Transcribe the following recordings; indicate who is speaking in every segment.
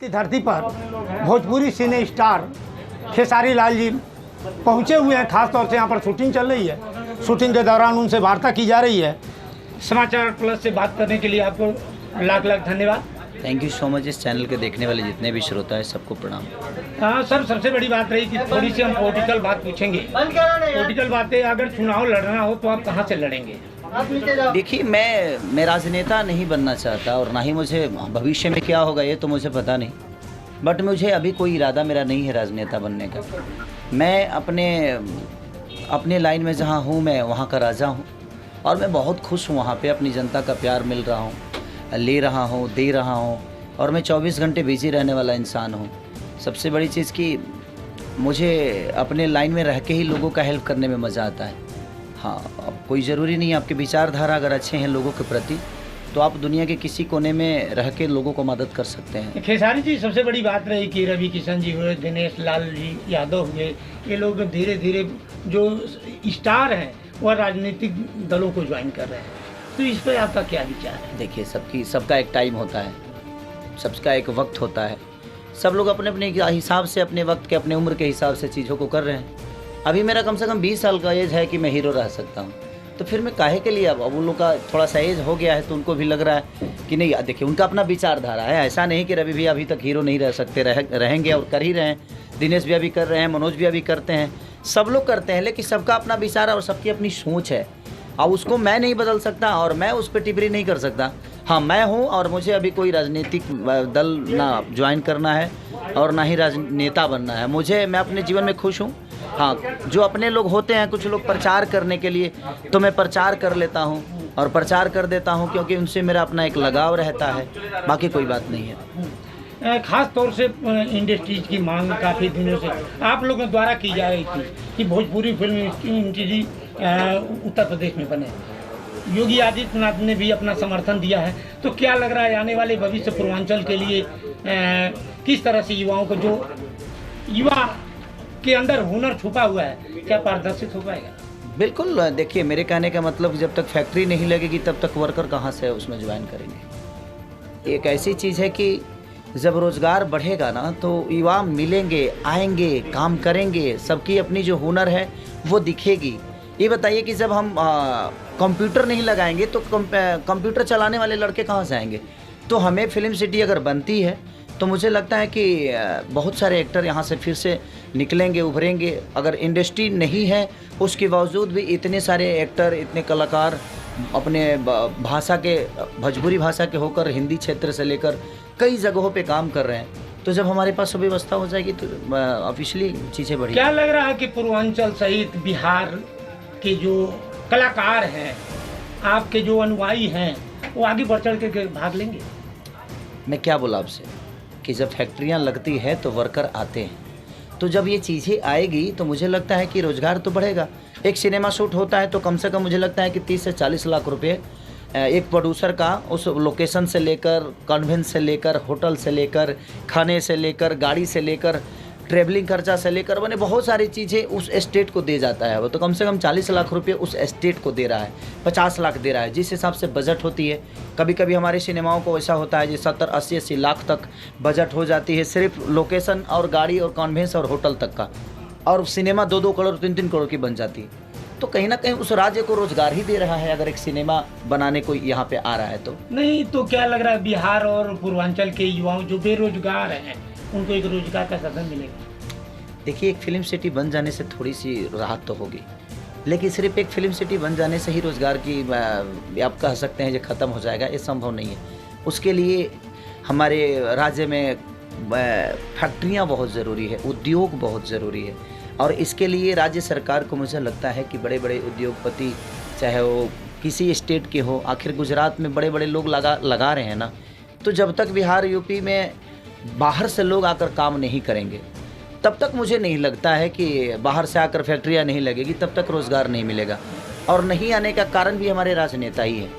Speaker 1: की धरती पर भोजपुरी सिने स्टार खेसारी लाल जी पहुंचे हुए हैं। खास तौर से यहाँ पर शूटिंग चल रही है। शूटिंग के दौरान उनसे वार्ता की जा रही है। समाचार प्लस से बात करने के लिए आपको लाख लाख धन्यवाद।
Speaker 2: Thank you so much. इस चैनल के देखने वाले जितने भी श्रोता है सबको प्रणाम।
Speaker 1: हाँ सर, सबसे बड़ी बात रही कि थोड़ी सी हम पॉलिटिकल बात पूछेंगे। पॉलिटिकल बातें, अगर चुनाव लड़ना हो तो आप कहाँ से लड़ेंगे?
Speaker 2: देखिए, मैं राजनेता नहीं बनना चाहता और ना ही मुझे भविष्य में क्या होगा ये तो मुझे पता नहीं, बट मुझे अभी कोई इरादा मेरा नहीं है राजनेता बनने का। मैं अपने लाइन में जहाँ हूँ मैं वहाँ का राजा हूँ और मैं बहुत खुश हूँ। वहाँ पे अपनी जनता का प्यार मिल रहा हूँ, ले रहा हूँ, दे रहा हूँ और मैं 24 घंटे बिजी रहने वाला इंसान हूँ। सबसे बड़ी चीज़ कि मुझे अपने लाइन में रह के ही लोगों का हेल्प करने में मज़ा आता है। हाँ, अब कोई ज़रूरी नहीं, आपके विचारधारा अगर अच्छे हैं लोगों के प्रति तो आप दुनिया के किसी कोने में रह के लोगों को मदद कर सकते हैं।
Speaker 1: खेसारी जी, सबसे बड़ी बात रही कि रवि किशन जी हुए, दिनेश लाल जी यादव हुए, ये लोग धीरे धीरे जो स्टार हैं वह राजनीतिक दलों को ज्वाइन कर रहे हैं, तो इस पर आपका क्या विचार है?
Speaker 2: देखिए, सबका एक टाइम होता है, सबका एक वक्त होता है। सब लोग अपने अपने हिसाब से, अपने वक्त के, अपने उम्र के हिसाब से चीज़ों को कर रहे हैं। अभी मेरा कम से कम 20 साल का एज है कि मैं हीरो रह सकता हूँ, तो फिर मैं काहे के लिए अब उन लोग का थोड़ा सा एज हो गया है तो उनको भी लग रहा है कि नहीं। देखिए, उनका अपना विचारधारा है। ऐसा नहीं कि रवि भी अभी तक हीरो नहीं रह सकते, रहेंगे और कर ही रहे हैं। दिनेश भी अभी कर रहे हैं, मनोज भी अभी करते हैं, सब लोग करते हैं, लेकिन सबका अपना विचार और सबकी अपनी सोच है। अब उसको मैं नहीं बदल सकता और मैं उस पर टिप्पणी नहीं कर सकता। हाँ, मैं हूँ और मुझे अभी कोई राजनीतिक दल ना ज्वाइन करना है और ना ही राजनेता बनना है। मैं अपने जीवन में खुश हूँ। हाँ, जो अपने लोग होते हैं, कुछ लोग प्रचार करने के लिए, तो मैं प्रचार कर लेता हूँ और प्रचार कर देता हूँ क्योंकि उनसे मेरा अपना एक लगाव रहता है, बाकी कोई बात नहीं है।
Speaker 1: खास तौर से इंडस्ट्रीज की मांग काफ़ी दिनों से आप लोगों द्वारा की जा रही थी कि भोजपुरी फिल्म इंडस्ट्री उत्तर प्रदेश में बने। योगी आदित्यनाथ ने भी अपना समर्थन दिया है, तो क्या लग रहा है आने वाले भविष्य पूर्वांचल के लिए किस तरह से युवाओं को, जो युवा के अंदर हुनर छुपा हुआ है, क्या पारदर्शित हो पाएगा?
Speaker 2: बिल्कुल। देखिए, मेरे कहने का मतलब जब तक फैक्ट्री नहीं लगेगी तब तक वर्कर कहाँ से उसमें ज्वाइन करेंगे। एक ऐसी चीज़ है कि जब रोज़गार बढ़ेगा ना तो युवा मिलेंगे, आएंगे, काम करेंगे, सबकी अपनी जो हुनर है वो दिखेगी। ये बताइए कि जब हम कंप्यूटर नहीं लगाएंगे तो कंप्यूटर चलाने वाले लड़के कहाँ से आएंगे? तो हमें फिल्म सिटी अगर बनती है तो मुझे लगता है कि बहुत सारे एक्टर यहाँ से फिर से निकलेंगे, उभरेंगे। अगर इंडस्ट्री नहीं है उसके बावजूद भी इतने सारे एक्टर, इतने कलाकार अपने भाषा के, भोजपुरी भाषा के होकर हिंदी क्षेत्र से लेकर कई जगहों पे काम कर रहे हैं। तो जब हमारे पास सुव्यवस्था हो जाएगी तो ऑफिशियली चीज़ें बढ़ी।
Speaker 1: क्या लग रहा है कि पूर्वांचल सहित बिहार के जो कलाकार हैं, आपके जो अनुयायी हैं, वो आगे बढ़ चढ़ के भाग लेंगे?
Speaker 2: मैं क्या बोला आपसे कि जब फैक्ट्रियाँ लगती है तो वर्कर आते हैं, तो जब ये चीज़ें आएगी तो मुझे लगता है कि रोज़गार तो बढ़ेगा। एक सिनेमा शूट होता है तो कम से कम मुझे लगता है कि 30 से 40 लाख रुपए एक प्रोड्यूसर का, उस लोकेशन से लेकर, कन्वेंस से लेकर, होटल से लेकर, खाने से लेकर, गाड़ी से लेकर, ट्रेवलिंग खर्चा से लेकर, मैंने बहुत सारी चीज़ें उस एस्टेट को दे जाता है। वो तो कम से कम 40 लाख रुपए उस एस्टेट को दे रहा है, 50 लाख दे रहा है, जिस हिसाब से बजट होती है। कभी कभी हमारे सिनेमाओं को ऐसा होता है जो 70, 80, 80 लाख तक बजट हो जाती है, सिर्फ लोकेशन और गाड़ी और कॉन्वेंस और होटल तक का, और सिनेमा 2-2 करोड़ 3-3 करोड़ की बन जाती है। तो कहीं ना कहीं उस राज्य को रोजगार ही दे रहा है अगर एक सिनेमा बनाने को यहाँ पे आ रहा है तो।
Speaker 1: नहीं तो क्या लग रहा है बिहार और पूर्वांचल के युवाओं जो बेरोजगार हैं उनको एक रोजगार का साधन मिलेगा?
Speaker 2: देखिए, एक फिल्म सिटी बन जाने से थोड़ी सी राहत तो होगी, लेकिन सिर्फ एक फिल्म सिटी बन जाने से ही रोज़गार की आप कह सकते हैं जो ख़त्म हो जाएगा, ये संभव नहीं है। उसके लिए हमारे राज्य में फैक्ट्रियाँ बहुत ज़रूरी है, उद्योग बहुत ज़रूरी है, और इसके लिए राज्य सरकार को मुझे लगता है कि बड़े बड़े उद्योगपति, चाहे वो किसी स्टेट के हो, आखिर गुजरात में बड़े बड़े लोग लगा रहे हैं ना, तो जब तक बिहार, यूपी में बाहर से लोग आकर काम नहीं करेंगे तब तक मुझे नहीं लगता है कि बाहर से आकर फैक्ट्रियाँ नहीं लगेगी, तब तक रोज़गार नहीं मिलेगा। और नहीं आने का कारण भी हमारे राजनेता ही है।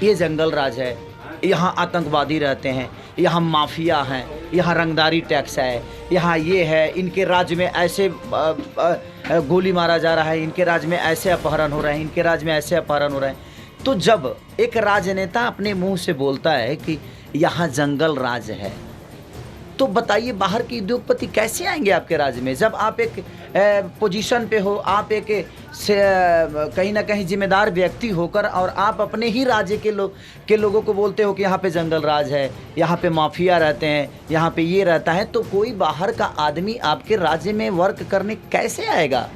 Speaker 2: ये जंगल राज है, यहाँ आतंकवादी रहते हैं, यहाँ माफिया हैं, यहाँ रंगदारी टैक्स है, यहाँ ये है, इनके राज्य में ऐसे गोली मारा जा रहा है, इनके राज्य में ऐसे अपहरण हो रहे हैं, इनके राज्य में ऐसे अपहरण हो रहे हैं। तो जब एक राजनेता अपने मुंह से बोलता है कि यहाँ जंगल राज है, तो बताइए बाहर के उद्योगपति कैसे आएंगे आपके राज्य में, जब आप एक पोजीशन पे हो, आप एक कहीं ना कहीं जिम्मेदार व्यक्ति होकर और आप अपने ही राज्य के लोगों को बोलते हो कि यहाँ पे जंगल राज है, यहाँ पे माफिया रहते हैं, यहाँ पे ये रहता है, तो कोई बाहर का आदमी आपके राज्य में वर्क करने कैसे आएगा?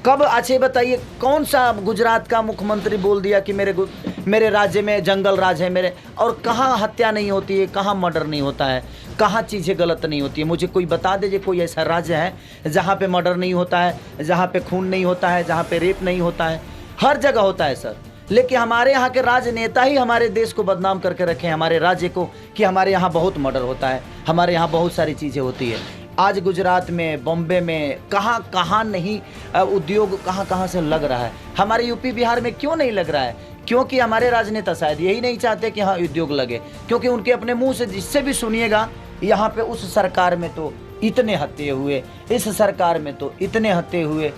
Speaker 2: कब? अच्छे बताइए, कौन सा गुजरात का मुख्यमंत्री बोल दिया कि मेरे राज्य में जंगल राज है मेरे, और कहाँ हत्या नहीं होती है, कहाँ मर्डर नहीं होता है, कहाँ चीज़ें गलत नहीं होती है? मुझे कोई बता दीजिए कोई ऐसा राज्य है जहाँ पे मर्डर नहीं होता है, जहाँ पे खून नहीं होता है, जहाँ पे रेप नहीं होता है? हर जगह होता है सर। लेकिन हमारे यहाँ के राजनेता ही हमारे देश को बदनाम करके रखे हैं, हमारे राज्य को, कि हमारे यहाँ बहुत मर्डर होता है, हमारे यहाँ बहुत सारी चीज़ें होती है। आज गुजरात में, बॉम्बे में, कहाँ कहाँ नहीं उद्योग कहाँ कहाँ से लग रहा है। हमारे यूपी बिहार में क्यों नहीं लग रहा है? क्योंकि हमारे राजनेता शायद यही नहीं चाहते कि हाँ उद्योग लगे, क्योंकि उनके अपने मुंह से जिससे भी सुनिएगा यहाँ पे उस सरकार में तो इतने हत्ये हुए, इस सरकार में तो इतने हत्ये हुए,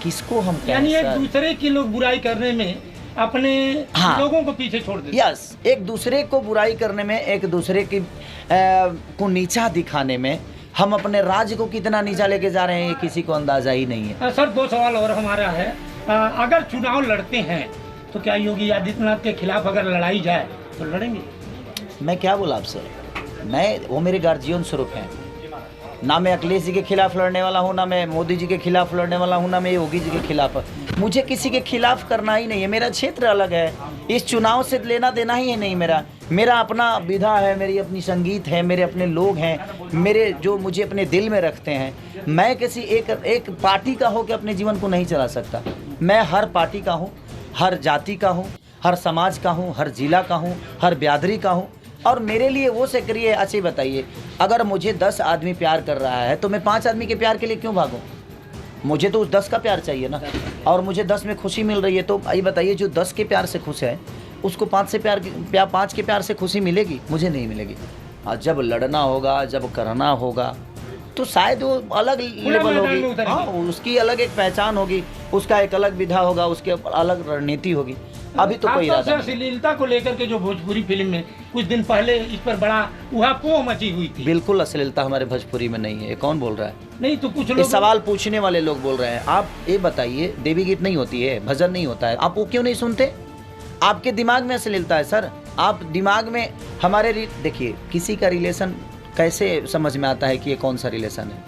Speaker 2: किसको हम कहें?
Speaker 1: यानी एक दूसरे की लोग बुराई करने में अपने लोगों को पीछे छोड़ देते।
Speaker 2: यस, एक दूसरे को बुराई करने में, एक दूसरे की को नीचा दिखाने में हम अपने राज्य को कितना नीचा लेके जा रहे हैं ये किसी को अंदाजा ही नहीं है।
Speaker 1: सर 2 सवाल और हमारा है, अगर चुनाव लड़ते हैं तो क्या योगी आदित्यनाथ के खिलाफ अगर लड़ाई जाए तो लड़ेंगे? मैं
Speaker 2: क्या बोला आपसे, वो मेरे गार्जियन स्वरूप हैं। ना मैं अखिलेश जी के खिलाफ लड़ने वाला हूँ, ना मैं मोदी जी के खिलाफ लड़ने वाला हूँ, ना मैं योगी जी के खिलाफ। मुझे किसी के खिलाफ करना ही नहीं है, मेरा क्षेत्र अलग है, इस चुनाव से लेना देना ही है नहीं मेरा अपना विधा है, मेरी अपनी संगीत है, मेरे अपने लोग हैं, मेरे जो मुझे अपने दिल में रखते हैं। मैं किसी एक पार्टी का हो के अपने जीवन को नहीं चला सकता। मैं हर पार्टी का हूँ, हर जाति का हूँ, हर समाज का हूँ, हर जिला का हूँ, हर बिरादरी का हूँ, और मेरे लिए वो से करिए। अच्छी बताइए, अगर मुझे 10 आदमी प्यार कर रहा है तो मैं 5 आदमी के प्यार के लिए क्यों भागूं? मुझे तो उस 10 का प्यार चाहिए ना, और मुझे 10 में खुशी मिल रही है, तो ये बताइए जो 10 के प्यार से खुश है उसको 5 के प्यार से खुशी मिलेगी? मुझे नहीं मिलेगी। और जब लड़ना होगा, जब करना होगा, तो शायद वो अलग लेवल होगी, हाँ उसकी अलग एक पहचान होगी, उसका एक अलग विधा होगा, उसकी अलग रणनीति होगी। अभी तो कोई इरादा नहीं।
Speaker 1: अश्लीलता को लेकर के जो भोजपुरी फिल्म में कुछ दिन पहले इस पर बड़ा उहापोह मची हुई थी।
Speaker 2: बिल्कुल अश्लीलता हमारे भोजपुरी में नहीं है। कौन बोल रहा है?
Speaker 1: नहीं तो कुछ लोग,
Speaker 2: सवाल पूछने वाले लोग बोल रहे हैं। आप ये बताइए, देवी गीत नहीं होती है, भजन नहीं होता है, आप वो क्यों नहीं सुनते? आपके दिमाग में अश्लीलता है सर। आप दिमाग में हमारे देखिए, किसी का रिलेशन कैसे समझ में आता है कि ये कौन सा रिलेशन है?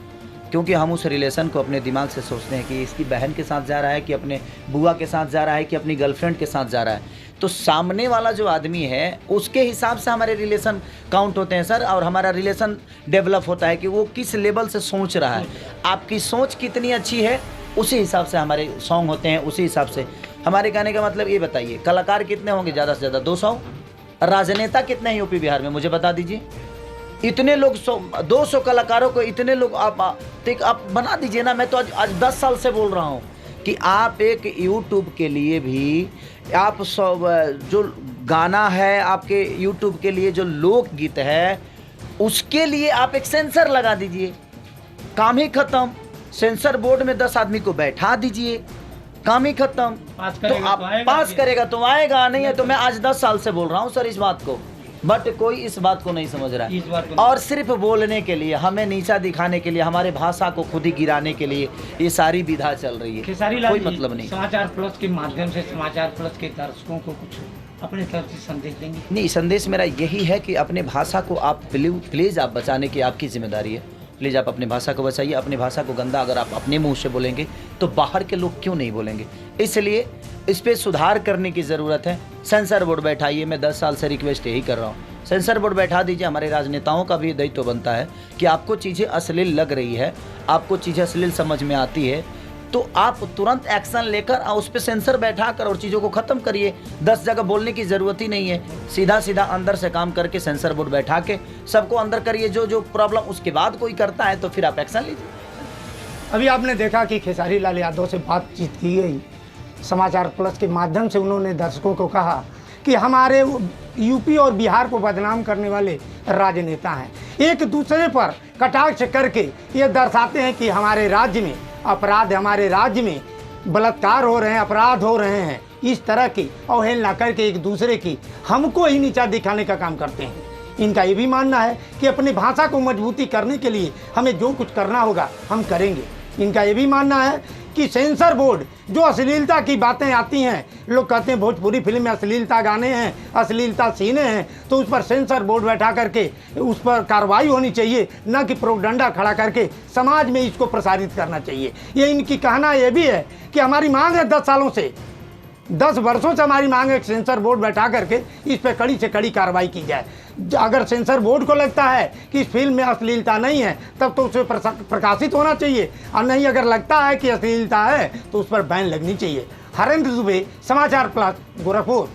Speaker 2: क्योंकि हम उस रिलेशन को अपने दिमाग से सोचते हैं कि इसकी बहन के साथ जा रहा है, कि अपने बुआ के साथ जा रहा है, कि अपनी गर्लफ्रेंड के साथ जा रहा है। तो सामने वाला जो आदमी है उसके हिसाब से हमारे रिलेशन काउंट होते हैं सर, और हमारा रिलेशन डेवलप होता है कि वो किस लेवल से सोच रहा है। आपकी सोच कितनी अच्छी है उसी हिसाब से हमारे सॉन्ग होते हैं, उसी हिसाब से हमारे गाने का मतलब। ये बताइए, कलाकार कितने होंगे? ज़्यादा से ज़्यादा 200। राजनेता कितने हैं यूपी बिहार में? मुझे बता दीजिए। इतने लोग 200 कलाकारों को इतने लोग आप बना दीजिए ना। मैं तो आज 10 साल से बोल रहा हूँ कि आप एक यूट्यूब के लिए भी, आप जो गाना है आपके यूट्यूब के लिए, जो लोकगीत है उसके लिए आप एक सेंसर लगा दीजिए, काम ही खत्म। सेंसर बोर्ड में 10 आदमी को बैठा दीजिए, काम ही खत्म। तो आप पास करेगा तो आएगा, नहीं है तो मैं आज 10 साल से बोल रहा हूँ सर इस बात को, बट कोई इस बात को नहीं समझ रहा है। और सिर्फ बोलने के लिए, हमें नीचा दिखाने के लिए, हमारे भाषा को खुद ही गिराने के लिए ये सारी विधा चल रही है। कोई मतलब नहीं।
Speaker 1: समाचार प्लस के माध्यम से समाचार प्लस के दर्शकों को कुछ अपने तरफ से संदेश देंगे?
Speaker 2: नहीं, संदेश मेरा यही है कि अपने भाषा को आप प्लीज़ आप बचाने की आपकी जिम्मेदारी है। प्लीज़ आप अपनी भाषा को बचाइए। अपनी भाषा को गंदा अगर आप अपने मुंह से बोलेंगे तो बाहर के लोग क्यों नहीं बोलेंगे? इसलिए इस पर सुधार करने की ज़रूरत है। सेंसर बोर्ड बैठाइए। मैं 10 साल से रिक्वेस्ट यही कर रहा हूँ, सेंसर बोर्ड बैठा दीजिए। हमारे राजनेताओं का भी दायित्व बनता है कि आपको चीज़ें अश्लील लग रही है, आपको चीज़ें अश्लील समझ में आती है, तो आप तुरंत एक्शन लेकर उस पर सेंसर बैठा कर और चीज़ों को ख़त्म करिए। 10 जगह बोलने की ज़रूरत ही नहीं है। सीधा सीधा अंदर से काम करके सेंसर बोर्ड बैठा के सबको अंदर करिए। जो प्रॉब्लम उसके बाद कोई करता है तो फिर आप एक्शन लीजिए।
Speaker 1: अभी आपने देखा कि खेसारी लाल यादव से बातचीत की गई, समाचार प्लस के माध्यम से उन्होंने दर्शकों को कहा कि हमारे यूपी और बिहार को बदनाम करने वाले राजनेता हैं, एक दूसरे पर कटाक्ष करके ये दर्शाते हैं कि हमारे राज्य में अपराध, हमारे राज्य में बलात्कार हो रहे हैं, अपराध हो रहे हैं। इस तरह की अवहेलना करके एक दूसरे की हमको ही नीचा दिखाने का काम करते हैं। इनका ये भी मानना है कि अपनी भाषा को मजबूती करने के लिए हमें जो कुछ करना होगा हम करेंगे। इनका ये भी मानना है कि सेंसर बोर्ड जो अश्लीलता की बातें आती हैं, लोग कहते हैं भोजपुरी फिल्म में अश्लीलता गाने हैं, अश्लीलता सीने हैं, तो उस पर सेंसर बोर्ड बैठा करके उस पर कार्रवाई होनी चाहिए, न कि प्रोपगेंडा खड़ा करके समाज में इसको प्रसारित करना चाहिए। ये इनकी कहना ये भी है कि हमारी मांग है 10 सालों से, 10 वर्षों से हमारी मांग है सेंसर बोर्ड बैठा करके इस पर कड़ी से कड़ी कार्रवाई की जाए। अगर सेंसर बोर्ड को लगता है कि इस फिल्म में अश्लीलता नहीं है तब तो उसे प्रकाशित होना चाहिए, और नहीं अगर लगता है कि अश्लीलता है तो उस पर बैन लगनी चाहिए। हरेंद्र दुबे, समाचार प्लस, गोरखपुर।